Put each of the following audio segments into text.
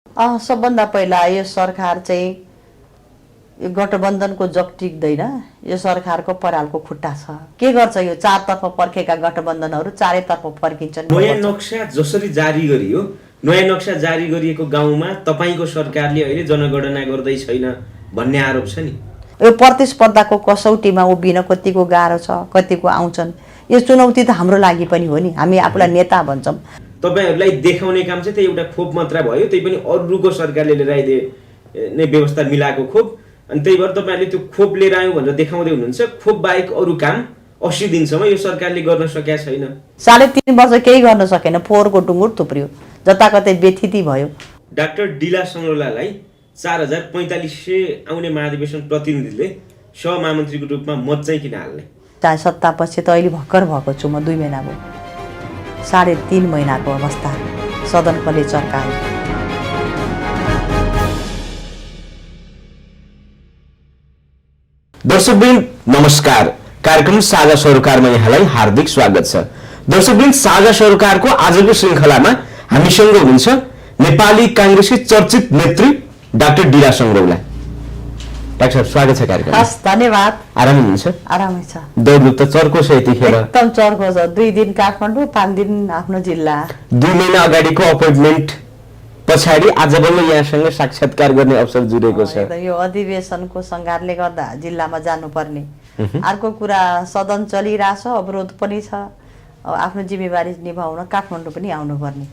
सबभन्दा पहिला यो सरकार चाहिँ यो गठबन्धनको जग टिक्दैन। यो सरकारको परालको खुट्टा छ। के गर्छ यो चारतर्फ पर्खेका गठबन्धनहरू चारैतर्फ फर्किन्छन्। नयाँ नक्सा जसरी जारी गरियो, नयाँ नक्सा जारी गरिएको गाउँमा तपाईको सरकारले अहिले जनगणना गर्दै छैन भन्ने आरोप छ नि। यो प्रतिस्पर्धाको कसौटीमा उभिन कतिको गाह्रो छ, कतिको आउँछन्। यो चुनौती त हाम्रो लागि पनि हो नि। हामी आफूलाई नेता भन्छौँ। तपाईहरुलाई देखाउने काम चाहिँ त्यो एउटा खोप मात्र भयो, त्यही पनि अरूको सरकारले लिएर आइदिने व्यवस्था मिलाएको खोप। अनि त्यही भएर तपाईहरुले त्यो खोप लिएर आयौं भनेर देखाउँदै हुनुहुन्छ। खोप बाहेक अरू काम 80 दिनसम्म यो सरकारले गर्न सकेका छैन। 3.5 वर्ष केही गर्न सकेन। फोहोरको टुङ्गुर थुप्रियो, जताकतै व्यथिति भयो। डाक्टर डिला संग्रौलालाई 4500 आउने महाधिवेशन प्रतिनिधिले सहमहामन्त्रीको रूपमा मत चाहिँ किन हाल्ने? चाहे सत्तापछि त अहिले भर्खर भएको छु म, 2 महिना भयो। 3.5 महिनाको अवस्था सदनले चर्कायो। दर्शकवृन्द नमस्कार। कार्यक्रम साझा सरोकारमा यहाँलाई हार्दिक स्वागत छ। दर्शकवृन्द, साझा सरोकारको आजको श्रृङ्खलामा हामीसँग हुनुहुन्छ नेपाली कांग्रेसकी चर्चित नेत्री डाक्टर डिला संग्रौला। डाक्टर साहब, स्वागत छ कार्यक्रममा। हस्, धन्यवाद। आराम हुनुहुन्छ? आरामै छ। दौड त चर्को छ यतिखेर? एकदम चर्को छ। 2 दिन काठमाडौँ, 5 दिन आफ्नो जिल्ला। 2 महिना अगाडिको अपॉइन्टमेन्ट पछाडि आज बल्ल यहाँसँग साक्षात्कार गर्ने अवसर जुरेको छ। यो अधिवेशनको संघारले गर्दा जिल्लामा जानुपर्ने। अर्को कुरा, सदन चलिरहेछ, अवरोध पनि छ। आफ्नो जिम्मेवारी निभाउन काठमाडौँ पनि आउनुपर्ने।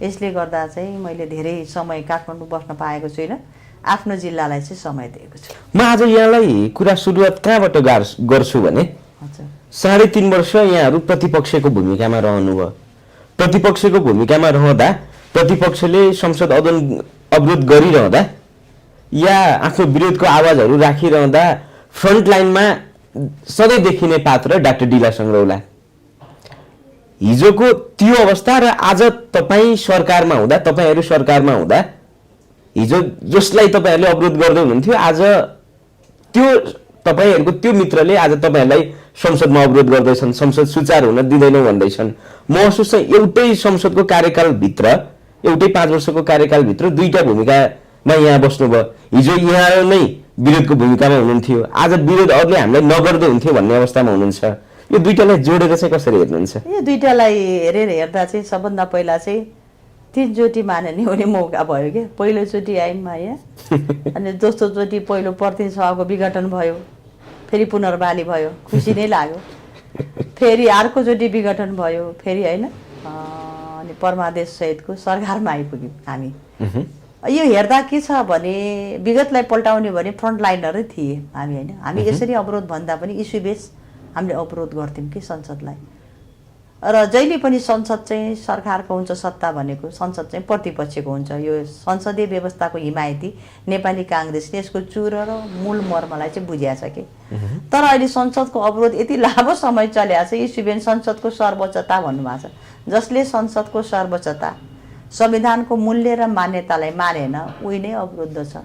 यसले गर्दा चाहिँ मैले धेरै समय काठमाडौँ बस्न पाएको छुइनँ। आफ्नो जिल्लालाई चाहिँ समय दिएको छु। म आज यहाँलाई कुरा सुरुवात कहाँबाट गर्छु भने 3.5 वर्ष यहाँहरू प्रतिपक्षको भूमिकामा रहनुभयो। प्रतिपक्षको भूमिकामा रहँदा प्रतिपक्षले संसद अवरोध गरिरहँदा या आफ्नो विरोधको आवाजहरू राखिरहँदा फ्रन्ट लाइनमा सधैँ देखिने पात्र डाक्टर डिला संग्रौला। हिजोको त्यो अवस्था र आज तपाईँ सरकारमा हुँदा, तपाईहरू सरकारमा हुँदा हिजो जसलाई तपाईहरूले अवरोध गर्दै हुनुहुन्थ्यो, आज त्यो तपाईहरूको त्यो मित्रले आज तपाईहरूलाई संसदमा अवरोध गर्दैछन्, संसद सुचारू हुन दिँदैनौ भन्दैछन्। महसुस चाहिँ एउटै संसदको कार्यकालभित्र, एउटै 5 वर्षको कार्यकालभित्र दुईटा भूमिकामा यहाँ बस्नुभयो। हिजो यहाँ नै विरोधको भूमिकामा हुनुहुन्थ्यो, आज विरोध अरूले हामीलाई नगर्दै हुन्थ्यो भन्ने अवस्थामा हुनुहुन्छ। यो दुईटालाई जोडेर चाहिँ कसरी हेर्नुहुन्छ? यो दुईटालाई हेर्दा चाहिँ सबभन्दा पहिला चाहिँ 3 चोटि माननीय हुने मौका भयो कि। पहिलोचोटि आइम यहाँ, अनि दोस्रो चोटि पहिलो प्रतिनिधि सभाको विघटन भयो, फेरि पुनर्बाली भयो, खुसी नै लाग्यो। फेरि अर्कोचोटि विघटन भयो, फेरि होइन, अनि परमादेश सहितको सरकारमा आइपुग्यौँ हामी। यो हेर्दा के छ भने विगतलाई पल्टाउने भने फ्रन्ट लाइनरै थिए हामी, होइन। हामी यसरी अवरोध भन्दा पनि इस्यु बेस हामीले अवरोध गर्थ्यौँ कि संसदलाई। र जहिले पनि संसद चाहिँ सरकारको हुन्छ, सत्ता भनेको संसद चाहिँ प्रतिपक्षको हुन्छ। यो संसदीय व्यवस्थाको हिमायती नेपाली काङ्ग्रेसले यसको चुर र मूल मर्मलाई चाहिँ बुझिया छ कि। तर अहिले संसदको अवरोध यति लामो समय चल्या छ। इस्युबेन संसदको सर्वोच्चता भन्नुभएको छ, जसले संसदको सर्वोच्चता, संविधानको मूल्य र मान्यतालाई मानेन, उही नै अवरुद्ध छ।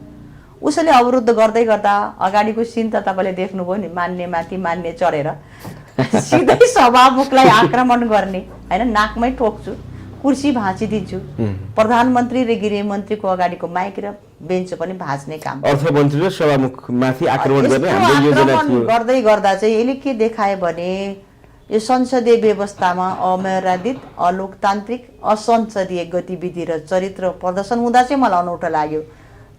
उसले अवरुद्ध गर्दै गर्दा अगाडिको सिन त तपाईँले देख्नुभयो नि, मान्ने माथि मान्ने चढेर सिधै सभामुखलाई आक्रमण गर्ने, होइन। नाकमै ठोक्छु, कुर्सी भाँचिदिन्छु, प्रधानमन्त्री र गृहमन्त्रीको अगाडिको माइक र बेन्च पनि भाँच्ने काम। अर्थमन्त्री र सभामुखमाथि आक्रमण गर्ने हाम्रो योजना थियो। गर्दै गर्दा चाहिँ यसले के देखायो भने यो संसदीय व्यवस्थामा अमर्यादित, अलोकतान्त्रिक, असंसदीय गतिविधि र चरित्र प्रदर्शन हुँदा चाहिँ मलाई अनौठो लाग्यो।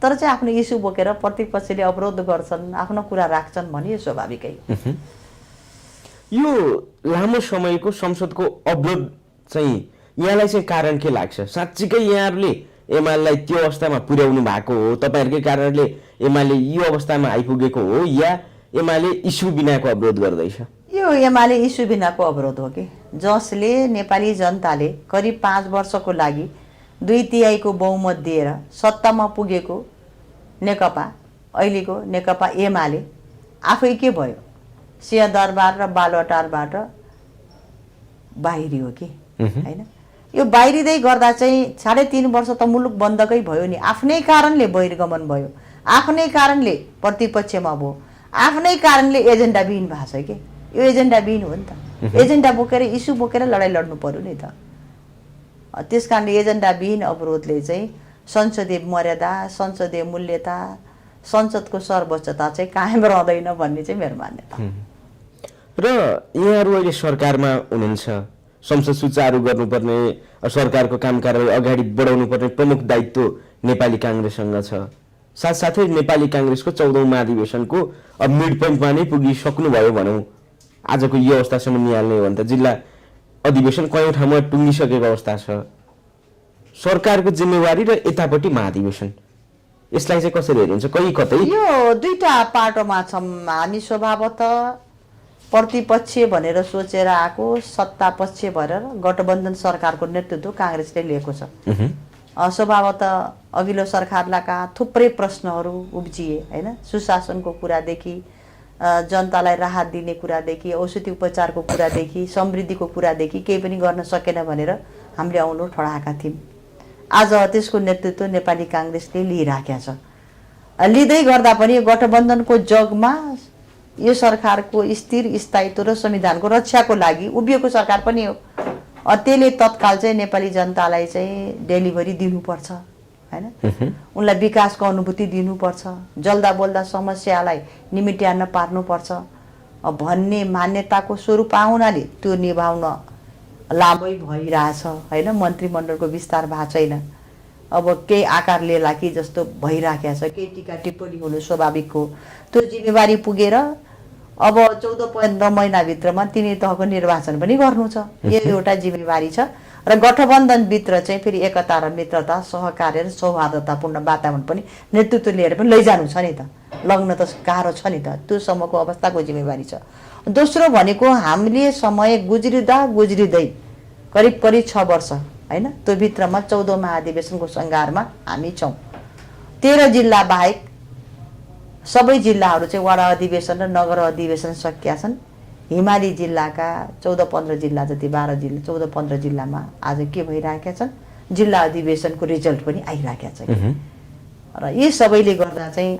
तर चाहिँ आफ्नो इस्यु बोकेर प्रतिपक्षले अवरोध गर्छन्, आफ्नो कुरा राख्छन् भने यो स्वाभाविकै। यो लामो समयको संसदको अवरोध चाहिँ यहाँलाई चाहिँ कारण के लाग्छ? साँच्चीकै यहाँहरूले एमालेलाई त्यो अवस्थामा पुर्याउनु भएको हो, तपाईँहरूकै कारणले एमाले यो अवस्थामा आइपुगेको हो, या एमाले इस्यु बिनाको अवरोध गर्दैछ? यो एमाले इस्यु बिनाको अवरोध हो कि, जसले नेपाली जनताले करिब 5 वर्षको लागि 2/3 बहुमत दिएर सत्तामा पुगेको नेकपा, अहिलेको नेकपा एमाले आफै के भयो, सिंहदरबार र बालुवाटारबाट बाहिरियो कि, होइन। यो बाहिरिँदै गर्दा चाहिँ 3.5 वर्ष त मुलुक बन्दकै भयो नि। आफ्नै कारणले बहिर्गमन भयो, आफ्नै कारणले प्रतिपक्षमा भयो, आफ्नै कारणले एजेन्डाविहीन भएको छ कि। यो एजेन्डाविहीन हो नि त। एजेन्डा बोकेर, इस्यु बोकेर लडाइँ लड्नु पर्यो नि त। त्यस कारणले एजेन्डाविहीन अवरोधले चाहिँ संसदीय मर्यादा, संसदीय मूल्यता, संसदको सर्वोच्चता चाहिँ कायम रहँदैन भन्ने चाहिँ मेरो मान्यता। र यहाँहरू अहिले सरकारमा हुनुहुन्छ, संसद सुचारू गर्नुपर्ने, सरकारको काम कारबाही अगाडि बढाउनु पर्ने प्रमुख दायित्व नेपाली काङ्ग्रेससँग छ। साथसाथै नेपाली काङ्ग्रेसको 14औं महाधिवेशनको अब मिड पोइन्टमा नै पुगिसक्नुभयो भनौँ। आजको यो अवस्थासम्म निहाल्ने हो भने त जिल्ला अधिवेशन कयौँ ठाउँमा टुङ्गिसकेको अवस्था छ। सरकारको जिम्मेवारी र यतापट्टि महाधिवेशन, यसलाई चाहिँ कसरी हेरिन्छ? कतै यो दुईटा पाटोमा छौँ हामी। स्वभावतः प्रतिपक्ष भनेर सोचेर आएको सत्ता पक्ष भएर गठबन्धन सरकारको नेतृत्व काङ्ग्रेसले लिएको छ। स्वभावतः अघिल्लो सरकारका थुप्रै प्रश्नहरू उब्जिए होइन। सुशासनको कुरादेखि, जनतालाई राहत दिने कुरादेखि, औषधि उपचारको कुरादेखि, समृद्धिको कुरादेखि केही पनि गर्न सकेन भनेर हामीले औँलो ठडाएका थियौँ। आज त्यसको नेतृत्व नेपाली काङ्ग्रेसले लिइराखेको छ। लिँदै गर्दा पनि गठबन्धनको जगमा यो सरकारको स्थिर स्थायित्व र संविधानको रक्षाको लागि उभिएको सरकार पनि हो। त्यसले तत्काल चाहिँ नेपाली जनतालाई चाहिँ डेलिभरी दिनुपर्छ होइन, उनलाई विकासको अनुभूति दिनुपर्छ, जल्दा बोल्दा समस्यालाई निमिट्याउन पार्नुपर्छ भन्ने मान्यताको स्वरूप आउनाले त्यो निभाउन लामै भइरहेछ होइन। मन्त्रीमण्डलको विस्तार भएको छैन, अब केही आकार लिएला कि जस्तो भइराखेको छ, केही टिका टिप्पणी हुनु स्वाभाविक हो। त्यो जिम्मेवारी पुगेर अब 14-15 महिनाभित्रमा 3 तहको निर्वाचन पनि गर्नु छ। यो एउटा जिम्मेवारी छ र गठबन्धनभित्र चाहिँ फेरि एकता र मित्रता, सहकार्य र सौहार्दतापूर्ण वातावरण पनि नेतृत्व लिएर पनि लैजानु छ नि त। लग्न त गाह्रो छ नि त, त्यो सम्मको अवस्थाको जिम्मेवारी छ। दोस्रो भनेको हामीले समय गुज्रिँदै करिब 6 वर्ष होइन, त्यो भित्रमा 14औं महाधिवेशनको सङ्घारमा हामी छौँ। 13 जिल्ला बाहेक सबै जिल्लाहरू चाहिँ वडा अधिवेशन र नगर अधिवेशन सकिया छन्। हिमाली जिल्लाका 14-15 जिल्ला जति 12 जिल्ला 14-15 जिल्लामा आज के भइरहेका छन्, जिल्ला अधिवेशनको रिजल्ट पनि आइरहेका छ। र यी सबैले गर्दा चाहिँ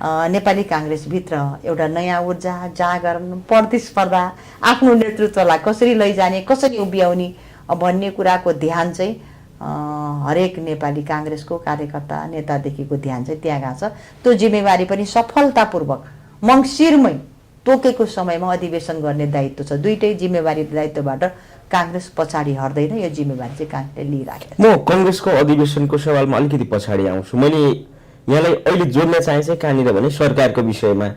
नेपाली काङ्ग्रेसभित्र एउटा नयाँ ऊर्जा, जागरण, प्रतिस्पर्धा, आफ्नो नेतृत्वलाई कसरी लैजाने, कसरी उभ्याउने भन्ने कुराको ध्यान चाहिँ हरेक नेपाली काङ्ग्रेसको कार्यकर्ता नेतादेखिको ध्यान चाहिँ त्यहाँ गएको छ। त्यो जिम्मेवारी पनि सफलतापूर्वक मङ्सिरमै तोकेको समयमा अधिवेशन गर्ने दायित्व छ। दुईटै जिम्मेवारी दायित्वबाट काङ्ग्रेस पछाडि हट्दैन, यो जिम्मेवारी चाहिँ काङ्ग्रेसले लिइराखेको छ। म काङ्ग्रेसको अधिवेशनको सवालमा अलिकति पछाडि आउँछु। मैले यहाँलाई अहिले जोड्न चाहे चाहिँ कहाँनिर भने सरकारको विषयमा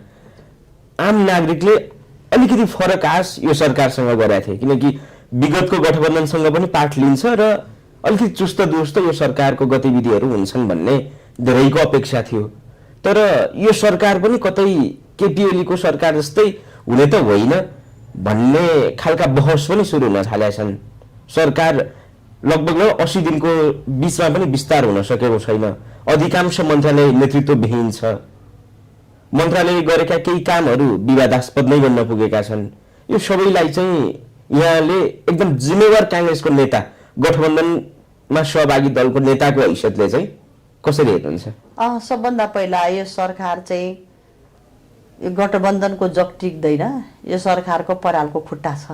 आम नागरिकले अलिकति फरक आश यो सरकारसँग गरेका थिए, किनकि विगतको गठबन्धनसँग पनि पाठ लिन्छ र अलिकति चुस्त दुरुस्त यो सरकारको गतिविधिहरू हुन्छन् भन्ने धेरैको अपेक्षा थियो। तर यो सरकार पनि कतै केपी ओलीको सरकार जस्तै हुने त होइन भन्ने खालका बहस पनि सुरु हुन थालेका छन्। सरकार लगभग 80 दिनको बिचमा पनि विस्तार हुन सकेको छैन। अधिकांश मन्त्रालय नेतृत्वविहीन छ। मन्त्रालयले गरेका केही कामहरू विवादास्पद नै बन्न पुगेका छन्। यो सबैलाई चाहिँ यहाँले एकदम जिम्मेवार काङ्ग्रेसको नेता, गठबन्धनमा सहभागी दलको नेताको हैसियतले चाहिँ कसरी हेर्नुहुन्छ? सबभन्दा पहिला यो सरकार चाहिँ यो गठबन्धनको जग टिक्दैन, यो सरकारको परालको खुट्टा छ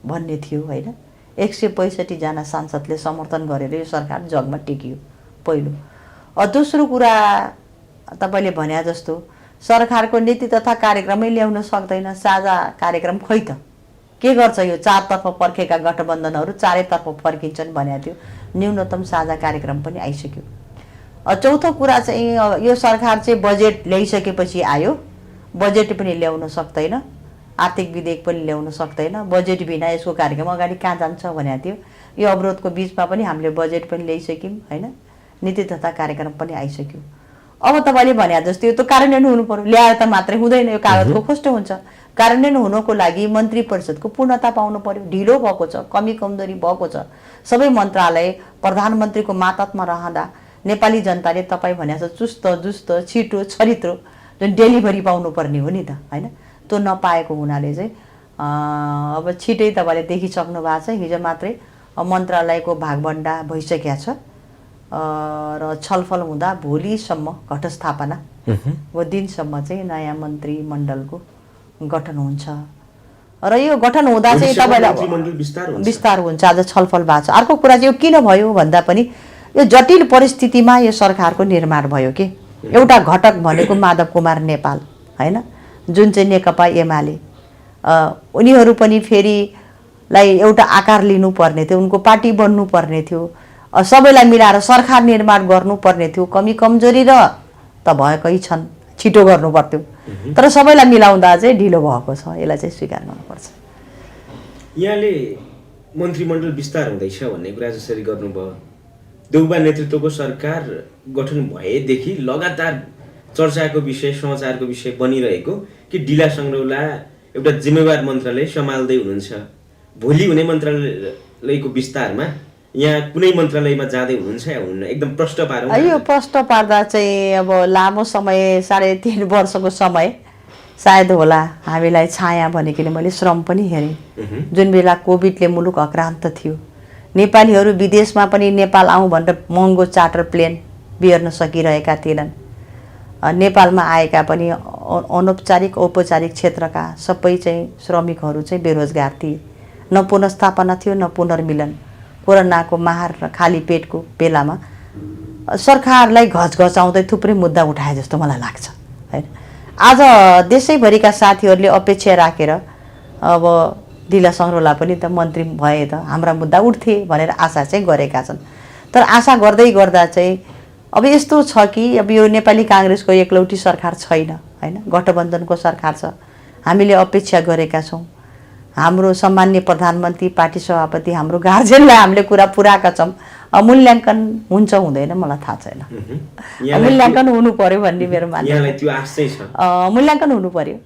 भन्ने थियो होइन। 165 जना सांसदले समर्थन गरेर यो सरकार जगमा टिक्यो पहिलो। दोस्रो कुरा तपाईँले भने जस्तो सरकारको नीति तथा कार्यक्रमै ल्याउन सक्दैन, साझा कार्यक्रम खै त के गर्छ? यो चारतर्फ पर्खेका गठबन्धनहरू चारैतर्फ फर्किन्छन् भनेको थियो, न्यूनतम साझा कार्यक्रम पनि आइसक्यो। चौथो कुरा चाहिँ यो सरकार चाहिँ बजेट ल्याइसकेपछि आयो, बजेट पनि ल्याउन सक्दैन, आर्थिक विधेयक पनि ल्याउन सक्दैन, बजेट बिना यसको कार्यक्रम अगाडि कहाँ जान्छ भनेको थियो। यो अवरोधको बिचमा पनि हामीले बजेट पनि ल्याइसक्यौँ होइन, नीति तथा कार्यक्रम पनि आइसक्यो। अब तपाईँले भने जस्तो यो त कार्यान्वयन हुनु पर्यो, ल्याएर त मात्रै हुँदैन, यो कागजको खोस्टो हुन्छ। कार्यान्वयन हुनको लागि मन्त्री परिषदको पूर्णता पाउनु पर्यो, ढिलो भएको छ, कमी कमजोरी भएको छ। सबै मन्त्रालय प्रधानमन्त्रीको मातहतमा रहँदा नेपाली जनताले तपाईँ भने जस्तो चुस्त जुस्त छिटो छरित्रो जुन डेलिभरी पाउनु पर्ने हो नि त होइन, त्यो नपाएको हुनाले चाहिँ अब छिटै तपाईँले देखिसक्नु भएको छ। हिजो मात्रै मन्त्रालयको भागभण्डा भइसकेको छ र छलफल हुँदा भोलिसम्म घटस्थापना वो दिनसम्म चाहिँ नयाँ मन्त्रीमण्डलको गठन हुन्छ र यो गठन हुँदा चाहिँ तपाईँलाई विस्तार हुन्छ। आज छलफल भएको छ। अर्को कुरा चाहिँ यो किन भयो भन्दा पनि यो जटिल परिस्थितिमा यो सरकारको निर्माण भयो कि एउटा घटक भनेको माधव कुमार नेपाल हैन, जुन चाहिँ नेकपा एमाले उनीहरू पनि फेरिलाई एउटा आकार लिनुपर्ने थियो, उनको पार्टी बन्नुपर्ने थियो, सबैलाई मिलाएर सरकार निर्माण गर्नुपर्ने थियो। कमी कमजोरी र त भएकै छन्, छिटो गर्नु पर्थ्यो, तर सबैलाई मिलाउँदा चाहिँ ढिलो भएको छ, यसलाई चाहिँ स्वीकार गर्नुपर्छ। यहाँले मन्त्रीमण्डल विस्तार हुँदैछ भन्ने कुरा जसरी गर्नुभयो, देउबा नेतृत्वको सरकार गठन भएदेखि लगातार चर्चाको विषय, समाचारको विषय बनिरहेको कि डिला सङ्ग्रौला एउटा जिम्मेवार मन्त्रालय सम्हाल्दै हुनुहुन्छ, भोलि हुने मन्त्रालयको विस्तारमा यहाँ कुनै मन्त्रालयमा जाँदै हुनुहुन्छ या हुन्न, एकदम प्रश्न पारौँ। यो प्रश्न पार्दा चाहिँ अब लामो समय 3.5 वर्षको समय सायद होला हामीलाई छाया भनेकोले मैले श्रम पनि हेरेँ। जुन बेला कोभिडले मुलुक अक्रान्त थियो, नेपालीहरू विदेशमा पनि नेपाल आउँ भनेर महँगो चार्टर प्लेन बिहोर्न सकिरहेका थिएनन्। नेपालमा आएका पनि अनौपचारिक औपचारिक क्षेत्रका सबै चाहिँ श्रमिकहरू चाहिँ बेरोजगार थिए, न पुनर्स्थापना थियो न पुनर्मिलन। कोरोनाको महार र खाली पेटको बेलामा सरकारलाई घचघचाउँदै थुप्रै मुद्दा उठाए जस्तो मलाई लाग्छ हैन। आज देशैभरिका साथीहरूले अपेक्षा राखेर अब डिला सङ्ग्रौला पनि त मन्त्री भए त हाम्रा मुद्दा उठ्थे भनेर आशा चाहिँ गरेका छन्। तर आशा गर्दै गर्दा चाहिँ अब यस्तो छ कि अब यो नेपाली काङ्ग्रेसको एकलौटी सरकार छैन हैन, गठबन्धनको सरकार छ। हामीले अपेक्षा गरेका छौँ, हाम्रो सम्मान्य प्रधानमन्त्री, पार्टी सभापति, हाम्रो गार्जियनलाई हामीले कुरा पुऱ्याएका छौँ। मूल्याङ्कन हुन्छ हुँदैन मलाई थाहा छैन, मूल्याङ्कन हुनु पर्यो भन्ने मेरो मान्यता। त्यो आश चाहिँ छ, मूल्याङ्कन हुनु पर्यो।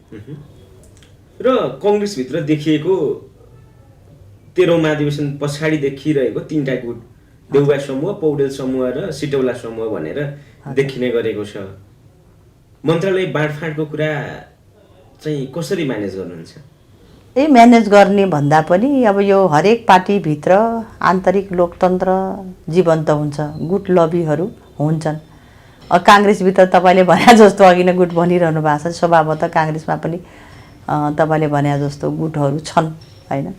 र कङ्ग्रेसभित्र देखिएको 13औं महाधिवेशन पछाडि देखिरहेको 3टा गुट, देउबा समूह, पौडेल समूह र सिटौला समूह भनेर देखिने गरेको छ। मन्त्रालय बाँडफाँडको कुरा चाहिँ कसरी म्यानेज गर्नुहुन्छ? म्यानेज गर्ने भन्दा पनि अब यो हरेक पार्टीभित्र आन्तरिक लोकतन्त्र जीवन्त हुन्छ, गुट लबीहरू हुन्छन्। काङ्ग्रेसभित्र तपाईँले भने जस्तो अघि नै गुट भनिरहनु भएको छ, स्वभावतः काङ्ग्रेसमा पनि तपाईँले भने जस्तो गुटहरू छन् हैन।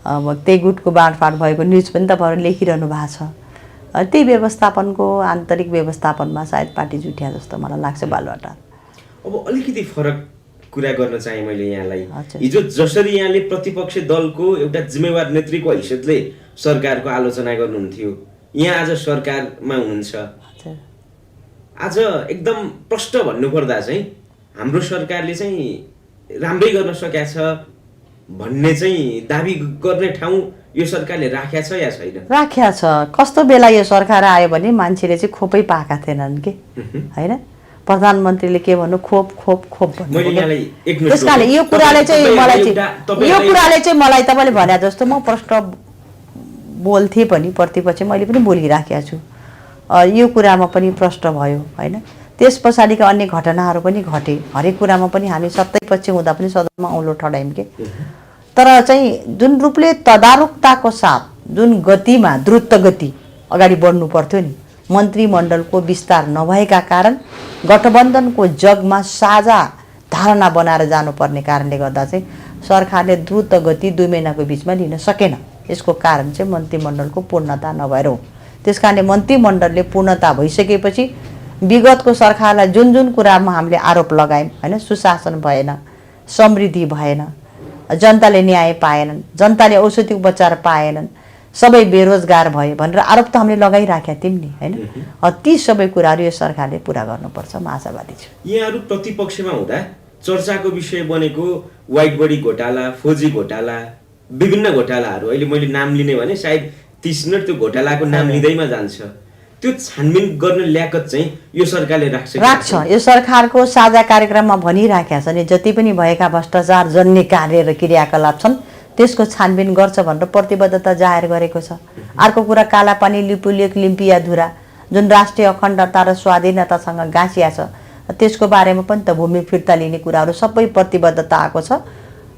अब त्यही गुटको बाँडफाँड भएको न्युज पनि तपाईँहरू लेखिरहनु भएको छ। त्यही व्यवस्थापनको आन्तरिक व्यवस्थापनमा सायद पार्टी जुट्या जस्तो मलाई लाग्छ बालुवाटार। अब अलिकति फरक कुरा गर्न चाहे मैले यहाँलाई, हिजो जसरी यहाँले प्रतिपक्ष दलको एउटा जिम्मेवार नेत्रीको हैसियतले सरकारको आलोचना गर्नुहुन्थ्यो, यहाँ आज सरकारमा हुनुहुन्छ। आज एकदम प्रष्ट भन्नुपर्दा चाहिँ हाम्रो सरकारले चाहिँ राम्रै गर्न सकेको छ भन्ने चाहिँ दाबी गर्ने ठाउँ यो सरकारले राखेको छ या छैन? राखेको छ। कस्तो बेला यो सरकार आयो भने मान्छेले चाहिँ खोपै पाएका थिएनन् कि हैन। प्रधानमन्त्रीले के भन्नु, खोप खोप खोप भन्नु। त्यस कारणले यो कुराले चाहिँ मलाई तपाईँले भने जस्तो म प्रश्न बोल्थेँ पनि, प्रतिपक्ष मैले पनि बोलिराखेको छु। यो कुरामा पनि प्रश्न भयो हैन। त्यस पछाडिका अन्य घटनाहरू पनि घटे, हरेक कुरामा पनि हामी सत्तैपक्ष हुँदा पनि सदनमा औँलो ठडायौँ के। तर चाहिँ जुन रूपले तदारुकताको साथ जुन गतिमा द्रुत गति अगाडि बढ्नु पर्थ्यो नि, मन्त्रीमण्डलको विस्तार नभएका कारण गठबन्धनको जगमा साझा धारणा बनाएर जानुपर्ने कारणले गर्दा चाहिँ सरकारले द्रुत गति 2 महिनाको बिचमा लिन सकेन। यसको कारण चाहिँ मन्त्रीमण्डलको पूर्णता नभएर हो। त्यस कारणले मन्त्रीमण्डलले पूर्णता भइसकेपछि विगतको सरकारलाई जुन जुन कुरामा हामीले आरोप लगायौँ हैन, सुशासन भएन, समृद्धि भएन, जनताले न्याय पाएनन्, जनताले औषधि उपचार पाएनन्, सबै बेरोजगार भए भनेर आरोप त हामीले लगाइराखेका थियौँ नि हैन। ती सबै कुराहरू यो सरकारले पुरा गर्नुपर्छ, म आशावादी छु। यहाँहरू प्रतिपक्षमा हुँदा चर्चाको विषय बनेको व्हाइट बडी घोटाला, फौजी घोटाला, विभिन्न घोटालाहरू, अहिले मैले नाम लिने भने सायद 30 मिनट त्यो घोटालाको नाम लिँदैमा जान्छ। त्यो छानबिन गर्ने ल्याकत चाहिँ यो सरकारले राख्छ। यो सरकारको साझा कार्यक्रममा भनिराखेका छ नि, जति पनि भएका भ्रष्टाचार जन्य कार्य र क्रियाकलाप छन् त्यसको छानबिन गर्छ भनेर प्रतिबद्धता जाहेर गरेको छ। अर्को कुरा कालापानी, लिपुलेक, लिम्पियाधुरा जुन राष्ट्रिय अखण्डता र स्वाधीनतासँग गाँसिया छ, त्यसको बारेमा पनि त भूमि फिर्ता लिने कुराहरू सबै प्रतिबद्धता आएको छ।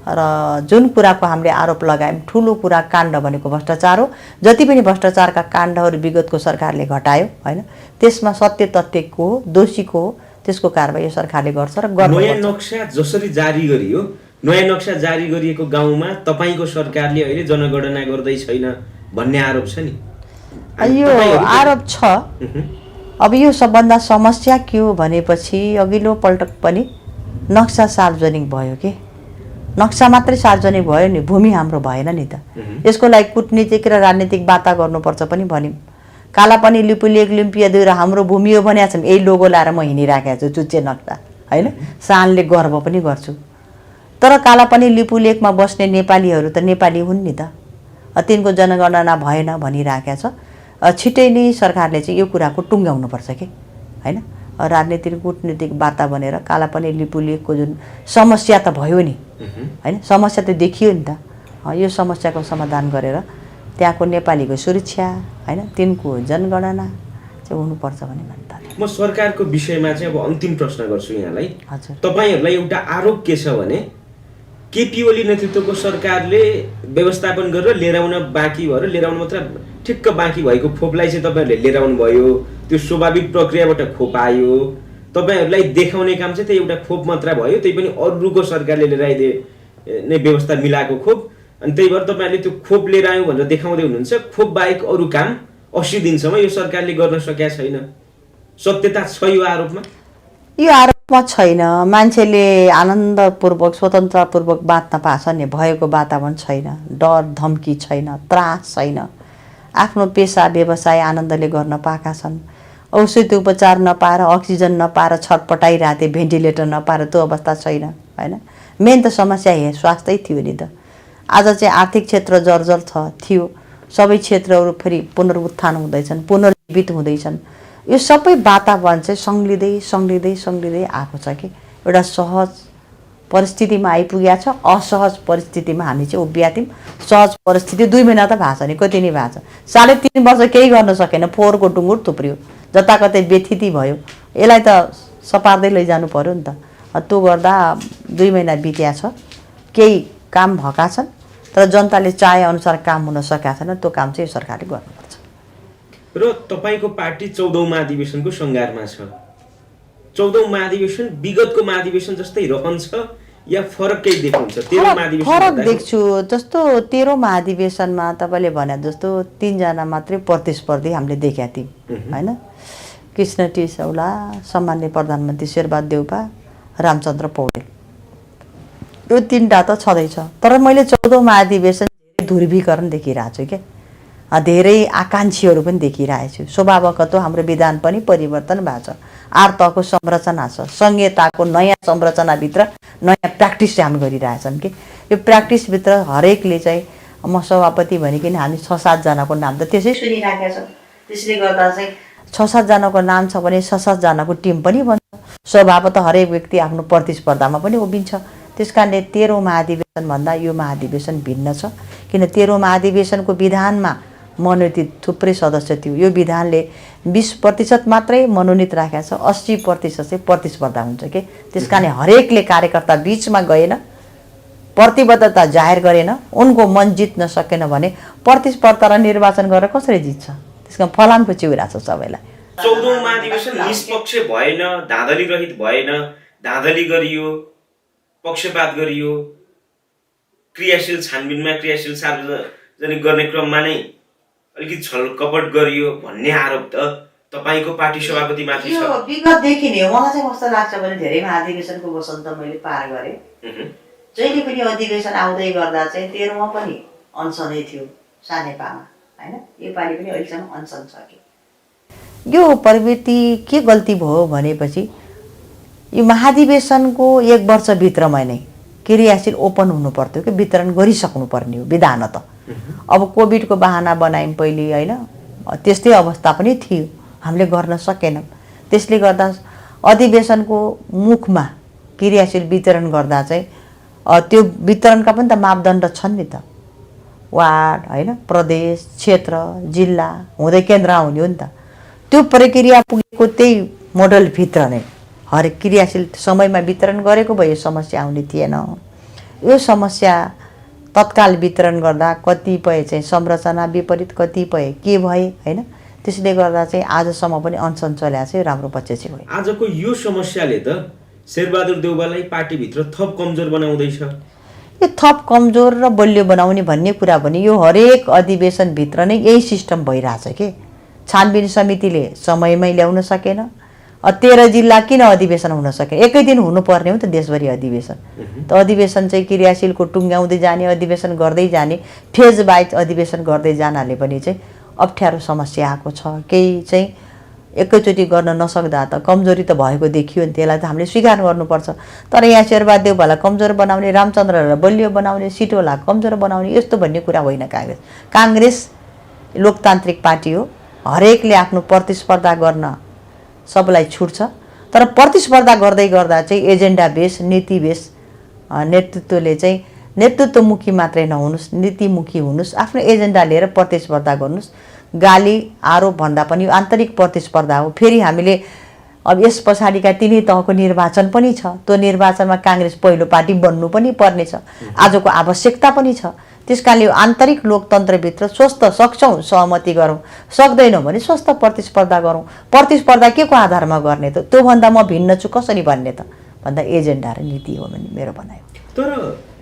र जुन कुराको हामीले आरोप लगायौँ, ठुलो कुरा काण्ड भनेको भ्रष्टाचार हो। जति पनि भ्रष्टाचारका काण्डहरू विगतको सरकारले घटायो हैन, त्यसमा सत्य तथ्य को हो, दोषी को हो, त्यसको कारबाही यो सरकारले गर्छ र गर्नुपर्छ। नयाँ नक्सा जसरी जारी गरियो, नयाँ नक्सा जारी गरिएको गाउँमा तपाईको सरकारले अहिले जनगणना गर्दै छैन भन्ने आरोप छ नि। यो आरोप छ। अब यो सबभन्दा समस्या के हो भनेपछि अघिल्लो पल्ट पनि नक्सा सार्वजनिक भयो के, नक्सा मात्रै सार्वजनिक भयो नि, भूमि हाम्रो भएन नि त। यसको लागि कुटनीतिक र राजनीतिक वार्ता गर्नुपर्छ पनि भन्यौँ। कालापानी लिपुलेक लिम्पिया 2 र हाम्रो भूमि हो भनेको छौँ, यही लोगो लाएर म हिँडिराखेको छु, चुच्चे नक्सा होइन, सानले गर्व पनि गर्छु। तर कालापानी लिपुलेकमा बस्ने नेपालीहरू त नेपाली हुन् नि त, तिनको जनगणना भएन भनिराखेको छ। छिटै नै सरकारले चाहिँ यो कुराको टुङ्ग्याउनुपर्छ कि होइन, राजनीतिक कुटनीतिक वार्ता बनेर कालापानी लिपुलेकको जुन समस्या त भयो नि होइन, समस्या त देखियो नि त, यो समस्याको समाधान गरेर त्यहाँको नेपालीको सुरक्षा होइन, तिनको जनगणना चाहिँ हुनुपर्छ भन्ने मान्यता। म सरकारको विषयमा चाहिँ अब अन्तिम प्रश्न गर्छु यहाँलाई। हजुर, तपाईहरुलाई एउटा आरोप के छ भने केपी ओली नेतृत्वको सरकारले व्यवस्थापन गरेर लिएर आउन बाँकी भयो र लिएर आउन मात्र ठिक्क बाँकी भएको खोपलाई चाहिँ तपाईहरुले लिएर आउनु भयो, त्यो स्वाभाविक प्रक्रियाबाट खोप आयो, तपाईहरुलाई देखाउने काम चाहिँ त्यो एउटा खोप मात्र भयो, त्यही पनि अरूको सरकारले लिएर आइदिए नै व्यवस्था मिलाएको खोप, अनि त्यही भएर तपाईहरुले त्यो खोप लिएर आयो भनेर देखाउँदै हुनुहुन्छ। खोप बाहेक अरू काम 80 दिनसम्म यो सरकारले गर्न सकेका छैन। सत्यता छ यो आरोपमा? यो आरोपमा छैन। मान्छेले आनन्दपूर्वक स्वतन्त्रपूर्वक बाँच्न पाछ नि, भएको वातावरण छैन, डर धम्की छैन, त्रास छैन, आफ्नो पेसा व्यवसाय आनन्दले गर्न पाएका छन्। औषधि उपचार नपाएर, अक्सिजन नपाएर छटपटाइरहेथे, भेन्टिलेटर नपाएर त्यो अवस्था छैन होइन। मेन त समस्या हे स्वास्थ्य थियो नि त। आज चाहिँ आर्थिक क्षेत्र जर्जर थियो, सबै क्षेत्रहरू फेरि पुनरुत्थान हुँदैछन्, पुनर्जीवित हुँदैछन्। यो सबै वातावरण चाहिँ सँग्लिँदै आएको छ कि एउटा सहज परिस्थितिमा आइपुगेको छ। असहज परिस्थितिमा हामी चाहिँ उभिया थियौँ। सहज परिस्थिति 2 महिना त भएको छ नि, कति नै भएको छ। 3.5 वर्ष केही गर्न सकेन, फोहोरको टुङ्गुर थुप्रियो, जताकतै व्यथिति भयो। यसलाई त सपार्दै लैजानु पर्यो नि त। त्यो गर्दा 2 महिना बित्या छ, केही काम भएका छन्, तर जनताले चाहे अनुसार काम हुन सकेका छैन। त्यो काम चाहिँ सरकारले गर्नुपर्छ। र तपाईको पार्टी 14औं महाधिवेशनको सङ्घारमा छ। 14औं महाधिवेशन विगतको महाधिवेशन जस्तै रहन्छ या फरक केही देख्नुहुन्छ? 13औं महाधिवेशन फरक देख्छु। जस्तो 13औं महाधिवेशनमा तपाईँले भने जस्तो 3 जना मात्रै प्रतिस्पर्धी हामीले देखेका थियौँ होइन, कृष्ण टी सौला, सम्माननीय प्रधानमन्त्री शेरबहादुर देउपा, रामचन्द्र पौडेल, यो 3टा त छँदैछ। तर मैले 14औं महाधिवेशन ध्रुवीकरण देखिरहेको छु क्या, धेरै आकाङ्क्षीहरू पनि देखिरहेको छु। स्वभावगत हाम्रो विधान पनि परिवर्तन भएको छ, 8 तहको संरचना छ, संहिताको नयाँ संरचनाभित्र नयाँ प्र्याक्टिस हामी गरिरहेछन् कि यो प्र्याक्टिसभित्र हरेकले चाहिँ म सभापति भनिकन हामी 6-7 जनाको नाम त त्यसै सुनिराखेका छौँ। त्यसले गर्दा चाहिँ 6-7 जनाको नाम छ भने 6-7 जनाको टिम पनि बन्छ। स्वभावतः हरेक व्यक्ति आफ्नो प्रतिस्पर्धामा पनि उभिन्छ। त्यस कारणले 13औं महाधिवेशन भन्दा यो महाधिवेशन भिन्न छ, किन 13औं महाधिवेशनको विधानमा मनोनित थुप्रै सदस्य थियो। यो विधानले 20% मात्रै मनोनित राखेको छ, 80% चाहिँ प्रतिस्पर्धा हुन्छ कि। त्यस कारण हरेकले कार्यकर्ता बिचमा गएन, प्रतिबद्धता जाहेर गरेन, उनको मन जित्न सकेन भने प्रतिस्पर्धा र निर्वाचन गरेर कसरी जित्छ? त्यस कारण फलामको चिउरा छ सबैलाई। 14औं महाधिवेशन निष्पक्ष भएन, धाँधली रहित भएन, धाँधली गरियो, पक्षपात गरियो, क्रियाशील छानबिनमा क्रियाशील सार्वजनिक गर्ने क्रममा नै अलिकति छलकपट गरियो भन्ने आरोप त तपाईको पार्टी सभापति माथि छ। यो विगतदेखि नै मलाई चाहिँ कस्तो लाग्छ भने धेरै महाधिवेशनको वसन्त मैले पार गरेँ। जहिले पनि अधिवेशन आउँदै गर्दा चाहिँ 13औं पनि अनसनै थियो सानेपामा होइन, योपालि पनि अहिलेसम्म अनसन छ कि। यो प्रवृत्ति के गल्ती भयो भनेपछि यो महाधिवेशनको 1 वर्षभित्रमा नै क्रियाशील ओपन हुनु पर्थ्यो कि वितरण गरिसक्नु पर्ने हो विधानत। अब कोभिडको बहाना बनायौँ पहिले होइन, त्यस्तै अवस्था पनि थियो, हामीले गर्न सकेनौँ। त्यसले गर्दा अधिवेशनको मुखमा क्रियाशील वितरण गर्दा चाहिँ त्यो वितरणका पनि त मापदण्ड छन् नि त, वार्ड होइन, प्रदेश, क्षेत्र, जिल्ला हुँदै केन्द्र आउने हो नि त। त्यो प्रक्रिया पुगेको त्यही मोडलभित्र नै हरेक क्रियाशील समयमा वितरण गरेको भए समस्या आउने थिएन। यो समस्या तत्काल वितरण गर्दा कतिपय चाहिँ संरचना विपरीत, कतिपय के भए होइन, त्यसले गर्दा चाहिँ आजसम्म पनि अनसन चल्या चाहिँ राम्रो पक्ष चाहिँ हो। आजको यो समस्याले त शेरबहादुर देउवालाई पार्टीभित्र थप कमजोर बनाउँदैछ। यो थप कमजोर र बलियो बनाउने भन्ने कुरा पनि यो हरेक अधिवेशनभित्र नै यही सिस्टम भइरहेछ के। छानबिन समितिले समयमै ल्याउन सकेन। 13 जिल्ला किन अधिवेशन हुन सकेन? एकै दिन हुनुपर्ने हो त देशभरि अधिवेशन। त अधिवेशन चाहिँ क्रियाशीलको टुङ्ग्याउँदै जाने, अधिवेशन गर्दै जाने, फेज वाइज अधिवेशन गर्दै जानाले पनि चाहिँ अप्ठ्यारो समस्या आएको छ। केही चाहिँ एकैचोटि गर्न नसक्दा त कमजोरी त भएको देखियो नि, त्यसलाई त हामीले स्वीकार गर्नुपर्छ। तर यहाँ शेरबहादेवलाई कमजोर बनाउने, रामचन्द्रलाई बलियो बनाउने, सिटोलाई कमजोर बनाउने यस्तो भन्ने कुरा होइन काङ्ग्रेस। काङ्ग्रेस लोकतान्त्रिक पार्टी हो, हरेकले आफ्नो प्रतिस्पर्धा गर्न सबलाई छुट छ। तर प्रतिस्पर्धा गर्दै गर्दा चाहिँ एजेन्डा बेस, नीति बेस नेतृत्वले चाहिँ नेतृत्वमुखी मात्रै नहुनुहोस्, नीतिमुखी हुनुहोस्। आफ्नो एजेन्डा लिएर प्रतिस्पर्धा गर्नुहोस्। गाली आरोप भन्दा पनि आन्तरिक प्रतिस्पर्धा हो। फेरि हामीले अब यस पछाडिका तिनै तहको निर्वाचन पनि छ। त्यो निर्वाचनमा काङ्ग्रेस पहिलो पार्टी बन्नु पनि पर्नेछ, आजको आवश्यकता पनि छ। त्यसकारणले आन्तरिक लोकतन्त्रभित्र स्वस्थ सक्छौँ सहमति गरौँ, सक्दैनौँ भने स्वस्थ प्रतिस्पर्धा गरौँ। प्रतिस्पर्धा के को आधारमा गर्ने त? त्योभन्दा म भिन्न छु कसरी भन्ने त भन्दा एजेन्डा र नीति हो भन्ने मेरो भनाइ हो। तर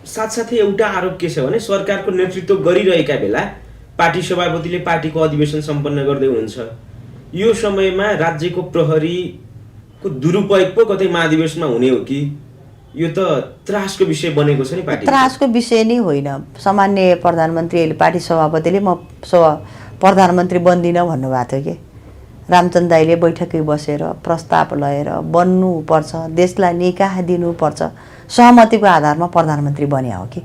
साथसाथै एउटा आरोप के छ भने सरकारको नेतृत्व गरिरहेका बेला पार्टी सभापतिले पार्टीको अधिवेशन सम्पन्न गर्दै हुनुहुन्छ। यो समयमा राज्यको प्रहरीको दुरुपयोग पो कतै महाधिवेशनमा हुने हो कि? यो त त्रासको विषय बनेको छ नि पार्टी। त्रासको विषय नै होइन। सामान्य प्रधानमन्त्री पार्टी सभापतिले म प्रधानमन्त्री बन्दिनँ भन्नुभएको थियो कि। रामचन्द्र दाइले बैठकै बसेर प्रस्ताव लिएर बन्नुपर्छ, देशलाई निकाह दिनुपर्छ, सहमतिको आधारमा प्रधानमन्त्री बन्या हो कि।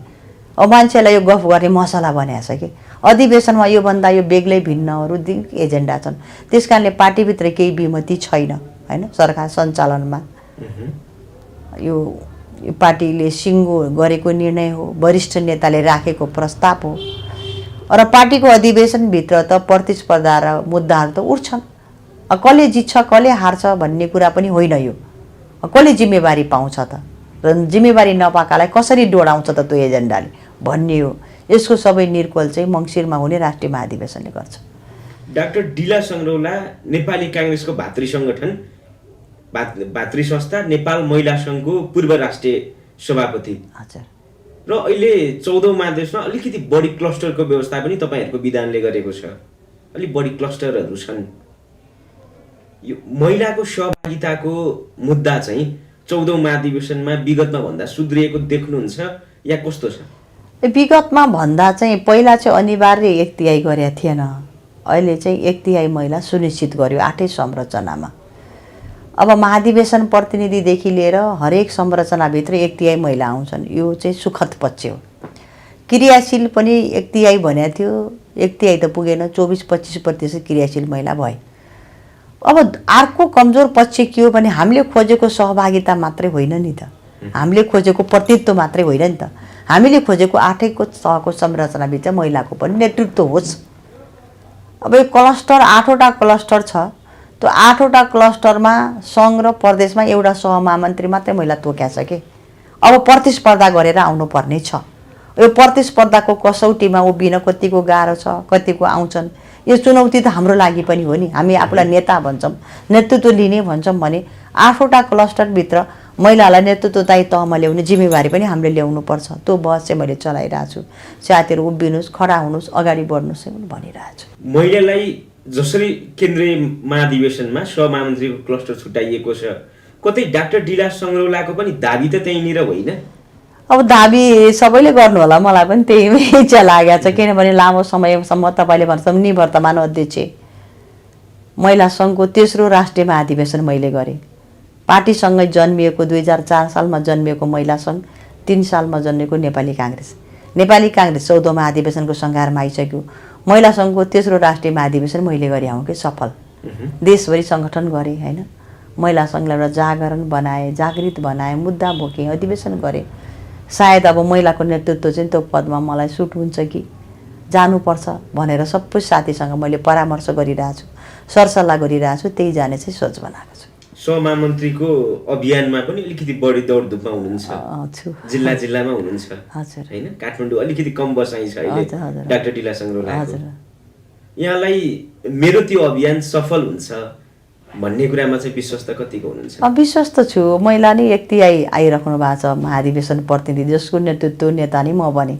अब मान्छेलाई यो गफ गर्ने मसला बनाएको छ कि। अधिवेशनमा योभन्दा यो बेग्लै भिन्नहरू एजेन्डा छन्। त्यस कारणले पार्टीभित्र केही विमति छैन होइन। सरकार सञ्चालनमा यो पार्टीले सिङ्गो गरेको निर्णय हो, वरिष्ठ नेताले राखेको प्रस्ताव हो। र पार्टीको अधिवेशनभित्र त प्रतिस्पर्धा र मुद्दाहरू त उठ्छन्। कसले जित्छ कसले हार्छ भन्ने कुरा पनि होइन यो। कसले जिम्मेवारी पाउँछ त र जिम्मेवारी नपाएकालाई कसरी डोडाउँछ त त्यो एजेन्डाले भन्ने हो। यसको सबै निर्कोल चाहिँ मङ्सिरमा हुने राष्ट्रिय महाधिवेशनले गर्छ। डाक्टर डिला सङ्ग्रौला नेपाली काङ्ग्रेसको भातृ सङ्गठन भातृ संस्था नेपाल महिला सङ्घको पूर्व राष्ट्रिय सभापति। हजुर। र अहिले 14औं महाधिवेशनमा अलिकति बढी क्लस्टरको व्यवस्था पनि तपाईँहरूको विधानले गरेको छ। अलिक बढी क्लस्टरहरू छन्। यो महिलाको सहभागिताको मुद्दा चाहिँ 14औं महाधिवेशनमा विगतमा भन्दा सुध्रिएको देख्नुहुन्छ या कस्तो छ? विगतमा भन्दा चाहिँ पहिला चाहिँ अनिवार्य 1/3 गरेका थिएन। अहिले चाहिँ 1/3 महिला सुनिश्चित गर्यो 8 संरचनामा। अब महाधिवेशन प्रतिनिधिदेखि लिएर हरेक संरचनाभित्र 1/3 महिला आउँछन्। यो चाहिँ सुखद पक्ष हो। क्रियाशील पनि 1/3 भनेको थियो, 1/3 त पुगेन, 24-25% क्रियाशील महिला भए। अब अर्को कमजोर पक्ष के हो भने हामीले खोजेको सहभागिता मात्रै होइन नि त, हामीले खोजेको प्रतिनिधित्व मात्रै होइन नि त। हामीले खोजेको 8 तहको संरचनाभित्र महिलाको पनि नेतृत्व होस्। अब यो क्लस्टर 8वटा क्लस्टर छ। त्यो 8वटा क्लस्टरमा सङ्घ र प्रदेशमा एउटा सहमहामन्त्री मात्रै महिला तोक्या छ कि। अब प्रतिस्पर्धा गरेर आउनुपर्ने छ। यो प्रतिस्पर्धाको कसौटीमा उभिन कतिको गाह्रो छ, कतिको आउँछन्। यो चुनौती त हाम्रो लागि पनि हो नि। हामी आफूलाई नेता भन्छौँ, नेतृत्व लिने भन्छौँ भने 8वटा क्लस्टरभित्र महिलालाई नेतृत्वदायी तहमा ल्याउने जिम्मेवारी पनि हामीले ल्याउनुपर्छ। त्यो बहस चाहिँ मैले चलाइरहेको छु। साथीहरू उभिनुहोस्, खडा हुनुहोस्, अगाडि बढ्नुहोस् भनिरहेको छु। महिलालाई जसरी केन्द्रीय महाधिवेशनमा सहमहामन्त्रीको क्लस्टर छुट्याइएको छ, कतै डाक्टर डिला सङ्ग्रौलाको पनि दाबी त त्यहीँनिर होइन? अब दाबी सबैले गर्नु होला, मलाई पनि त्यही इच्छा लागेको छ। किनभने लामो समयसम्म तपाईँले भन्छ निवर्तमान अध्यक्ष महिला सङ्घको 3रो राष्ट्रिय महाधिवेशन मैले गरेँ। पार्टीसँगै जन्मिएको 2004 सालमा जन्मिएको महिला सङ्घ, 3 सालमा जन्मेको नेपाली काङ्ग्रेस। नेपाली काङ्ग्रेस 14औं महाधिवेशनको सङ्घारमा आइसक्यो। महिला सङ्घको 3रो राष्ट्रिय महाधिवेशन मैले गरेँ आउँ कि सफल। देशभरि सङ्गठन गरेँ होइन। महिला सङ्घलाई एउटा जागरण बनाएँ, जागृत बनाएँ, मुद्दा बोकेँ, अधिवेशन गरेँ। सायद अब महिलाको नेतृत्व चाहिँ त्यो पदमा मलाई सुट हुन्छ कि जानुपर्छ भनेर सबै साथीसँग मैले परामर्श गरिरहेको छु, सरसल्लाह गरिरहेको छु। त्यही जाने चाहिँ सोच बनाएको छु। सहमहामन्त्रीको अभियानमा पनि अलिकति बढी दौडधुपमा हुनुहुन्छ, जिल्ला जिल्लामा हुनुहुन्छ होइन? काठमाडौँ अलिकति कम बसाइ छ अहिले डाक्टर डिला सङ्ग्रौलाको। यहाँलाई मेरो त्यो अभियान सफल हुन्छ भन्ने कुरामा चाहिँ विश्वस्त कतिको हुनुहुन्छ? विश्वस्त छु। महिला नै यति आइराख्नु भएको छ महाधिवेशन प्रतिनिधि, जसको नेतृत्व नेता नै म बने।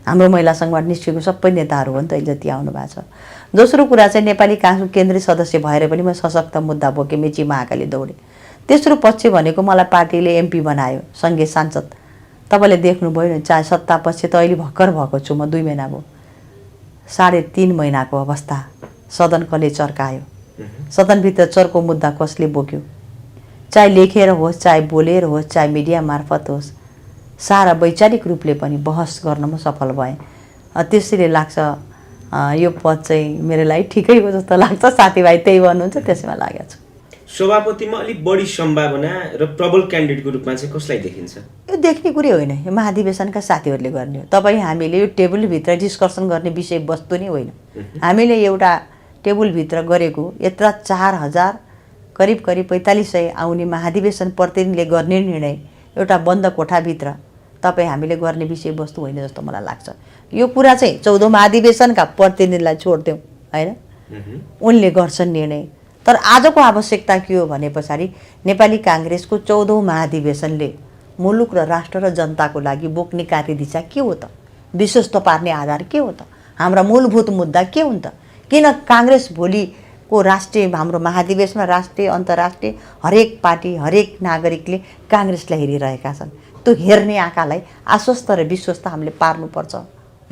हाम्रो महिला सङ्घबाट निस्केको सबै नेताहरू हो नि त जति आउनु भएको छ। दोस्रो कुरा चाहिँ नेपाली काङ्ग्रेस केन्द्रीय सदस्य भएर पनि म सशक्त मुद्दा बोकेँ, मेची महाकाली दौडेँ। तेस्रो पक्ष भनेको मलाई पार्टीले एमपी बनायो, सङ्घीय सांसद। तपाईँले देख्नुभयो नि, चाहे सत्ता पक्ष त अहिले भर्खर भएको छु म, 2 महिना भयो। 3.5 महिनाको अवस्था सदन कसले चर्कायो, सदनभित्र चर्को मुद्दा कसले बोक्यो, चाहे लेखेर होस्, चाहे बोलेर होस्, चाहे मिडिया मार्फत होस्, सारा वैचारिक रूपले पनि बहस गर्नमा सफल भएँ। त्यसैले लाग्छ यो पद चाहिँ मेरो लागि ठिकै हो जस्तो लाग्छ। साथीभाइ त्यही भन्नुहुन्छ, त्यसैमा लागेको छु। सभापतिमा अलिक बढी सम्भावना र प्रबल क्यान्डिडेटको रूपमा चाहिँ कसलाई देखिन्छ? यो देख्ने कुरै होइन, यो महाधिवेशनका साथीहरूले गर्ने हो। तपाईँ हामीले यो टेबलभित्र डिस्कसन गर्ने विषयवस्तु नै होइन। हामीले एउटा टेबलभित्र गरेको यत्र 4000 करिब 4500 आउने महाधिवेशन प्रतिनिधिले गर्ने निर्णय एउटा बन्द कोठाभित्र तपाईँ हामीले गर्ने विषयवस्तु होइन जस्तो मलाई लाग्छ। यो कुरा चाहिँ 14औं महाधिवेशनका प्रतिनिधिलाई छोड्देऊ होइन, उनले गर्छन् निर्णय। तर आजको आवश्यकता के हो भने पछाडि नेपाली काङ्ग्रेसको 14औं महाधिवेशनले मुलुक र राष्ट्र र जनताको लागि बोक्ने कार्यदिशा के हो त, विश्वस्त पार्ने आधार के हो त, हाम्रा मूलभूत मुद्दा के हुन् त? किन काङ्ग्रेस भोलिको राष्ट्रिय हाम्रो महाधिवेशनमा राष्ट्रिय अन्तर्राष्ट्रिय हरेक पार्टी हरेक नागरिकले काङ्ग्रेसलाई हेरिरहेका छन्? त्यो हेर्ने आँखालाई आश्वस्त र विश्वस्त हामीले पार्नुपर्छ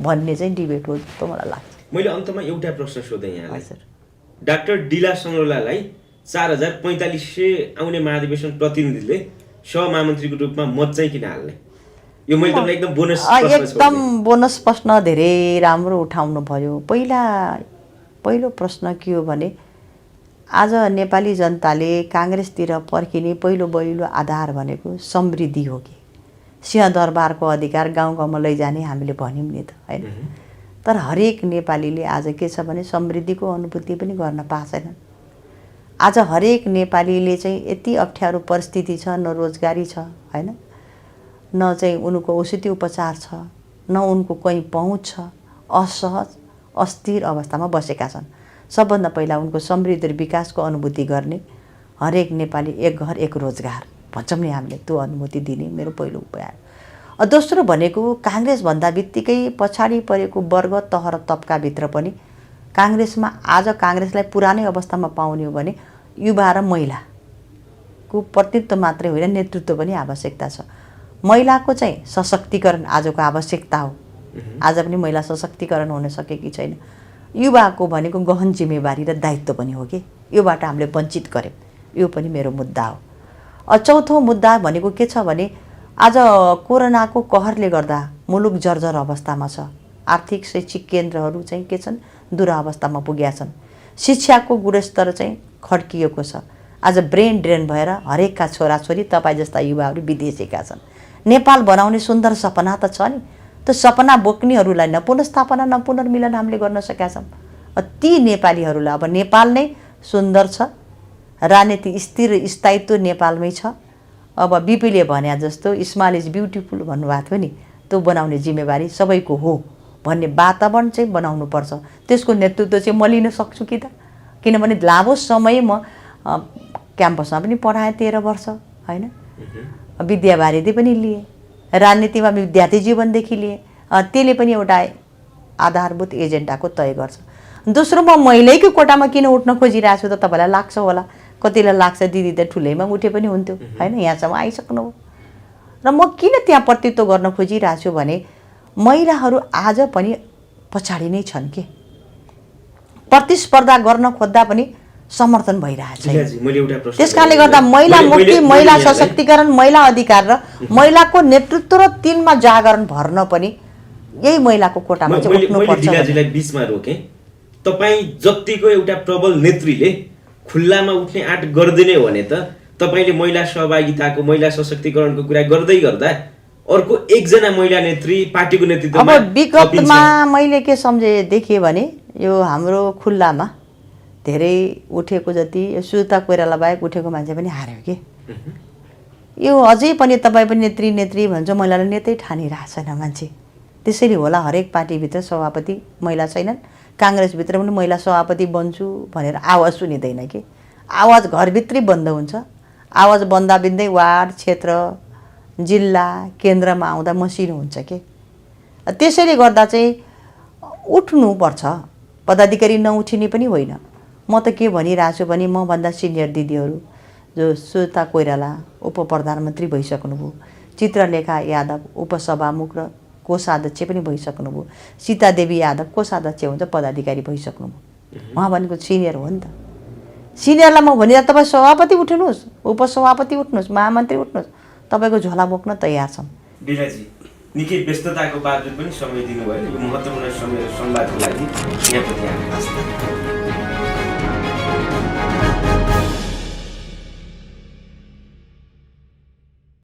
भन्ने चाहिँ डिबेट हो जस्तो मलाई लाग्छ। मैले अन्तमा एउटा प्रश्न सोधेँ यहाँलाई। हजुर, डाक्टर डिला सङ्ग्रौलालाई 4500 आउने महाधिवेशन प्रतिनिधिले सहमहामन्त्रीको रूपमा मत चाहिँ किन हाल्ने? यो मैले तपाईँलाई एकदम बोनस प्रश्न एकदम बोनस प्रश्न धेरै राम्रो उठाउनु भयो। पहिलो प्रश्न के हो भने आज नेपाली जनताले काङ्ग्रेसतिर पर्खिने पहिलो आधार भनेको समृद्धि हो कि सिंहदरबारको अधिकार गाउँ गाउँमा लैजाने हामीले भन्यौँ नि त होइन। तर हरेक नेपालीले आज के छ भने समृद्धिको अनुभूति पनि गर्न पाएको छैनन्। आज हरेक नेपालीले चाहिँ यति अप्ठ्यारो परिस्थिति छ, न रोजगारी छ होइन, न चाहिँ उनको औषधि उपचार छ, न उनको कहीँ पहुँच छ, असहज अस्थिर अवस्थामा बसेका छन्। सबभन्दा पहिला उनको समृद्धि र विकासको अनुभूति गर्ने हरेक नेपाली एक घर एक रोजगार भन्छौँ नि हामीले, त्यो अनुभूति दिने मेरो पहिलो उपाय। दोस्रो भनेको काङ्ग्रेस भन्दा बित्तिकै पछाडि परेको वर्ग तह र तबकाभित्र पनि काङ्ग्रेसमा आज काङ्ग्रेसलाई पुरानै अवस्थामा पाउने हो भने युवा र महिलाको प्रतिनिधित्व मात्रै होइन, नेतृत्व पनि आवश्यकता छ। महिलाको चाहिँ सशक्तिकरण आजको आवश्यकता हो। आज पनि महिला सशक्तिकरण हुन सकेकी छैन। युवाको भनेको गहन जिम्मेवारी र दायित्व पनि हो कि योबाट हामीले वञ्चित गऱ्यौँ, यो पनि मेरो मुद्दा हो। चौथो मुद्दा भनेको के छ भने आज कोरोनाको कहरले गर्दा मुलुक जर्जर अवस्थामा छ। आर्थिक शैक्षिक केन्द्रहरू चाहिँ के छन्, दुरावस्थामा पुगेका छन्। शिक्षाको गुणस्तर चाहिँ खड्किएको छ। आज ब्रेन ड्रेन भएर हरेकका छोराछोरी तपाईँ जस्ता युवाहरू विदेशेका छन्। नेपाल बनाउने सुन्दर सपना त छ नि, त्यो सपना बोक्नेहरूलाई न पुनर्स्थापना न पुनर्मिलन हामीले गर्न सकेका छौँ। ती नेपालीहरूलाई अब नेपाल नै सुन्दर छ, राजनीति स्थिर स्थायित्व नेपालमै छ। अब बिपीले भने जस्तो स्माइल इज ब्युटिफुल भन्नुभएको थियो नि, त्यो बनाउने जिम्मेवारी सबैको हो भन्ने वातावरण चाहिँ बनाउनुपर्छ। त्यसको नेतृत्व चाहिँ म लिन सक्छु कि त, किनभने लामो समय म क्याम्पसमा पनि पढाएँ 13 वर्ष होइन, विद्यावारिधि पनि लिएँ, राजनीतिमा विद्यार्थी जीवनदेखि लिएँ। त्यसले पनि एउटा आधारभूत एजेन्डाको तय गर्छ। दोस्रो म महिलैको कोटामा किन उठ्न खोजिरहेको छु त तपाईँलाई लाग्छ होला, कतिलाई लाग्छ दिदी त ठुलैमा उठे पनि हुन्थ्यो होइन, यहाँसम्म आइसक्नु हो। र म किन त्यहाँ प्रतित्व गर्न खोजिरहेको छु भने महिलाहरू आज पनि पछाडि नै छन् कि प्रतिस्पर्धा गर्न खोज्दा पनि समर्थन भइरहेछ। त्यस कारणले गर्दा महिला मुक्ति, महिला सशक्तिकरण, महिला अधिकार र महिलाको नेतृत्व र तिनमा जागरण भर्न पनि यही महिलाको कोटामा चाहिँ उठ्नुपर्छ। बीचमा रोके तपाईँ जतिको एउटा प्रबल नेत्रीले खुल्लामा उठ्ने आँट गर्दिने हो भने त तपाईँले महिला सहभागिताको महिला सशक्तिकरणको कुरा गर्दै गर्दा अर्को एकजना महिला नेत्री पार्टीको नेतृत्वमा अब विगतमा मैले के सम्झे देखेँ भने यो हाम्रो खुल्लामा धेरै उठेको जति सुता कोइराला बाहेक उठेको मान्छे पनि हार्यो कि यो अझै पनि तपाईँ पनि नेत्री भन्छ, महिलालाई नेतै ठानिरहेको छैन मान्छे। त्यसैले होला हरेक पार्टीभित्र सभापति महिला छैनन्, काङ्ग्रेसभित्र पनि महिला सभापति बन्छु भनेर आवाज सुनिँदैन कि आवाज घरभित्रै बन्द हुन्छ। आवाज बन्दा बिन्दै वार्ड क्षेत्र जिल्ला केन्द्रमा आउँदा मसिनो हुन्छ के। त्यसैले गर्दा चाहिँ उठ्नुपर्छ। पदाधिकारी नउठिने पनि होइन। म त के भनिरहेको छु भने मभन्दा सिनियर दिदीहरू जो सुता कोइराला उपप्रधानमन्त्री भइसक्नुभयो, चित्रलेखा यादव उपसभामुख र कोषाध्यक्ष पनि भइसक्नुभयो, सीतादेवी यादव कोषाध्यक्ष हुन्छ पदाधिकारी भइसक्नुभयो। उहाँ भनेको सिनियर हो नि त। सिनियरलाई म भनिरहेको तपाईँ सभापति उठ्नुहोस्, उपसभापति उठ्नुहोस्, महामन्त्री उठ्नुहोस्, तपाईँको झोला बोक्न तयार छौँ। बिराजी निकै व्यस्तताको बावजुद पनि समय दिनुभयो। यो महत्त्वपूर्ण समय संवादको लागि यहाँप्रति आभार।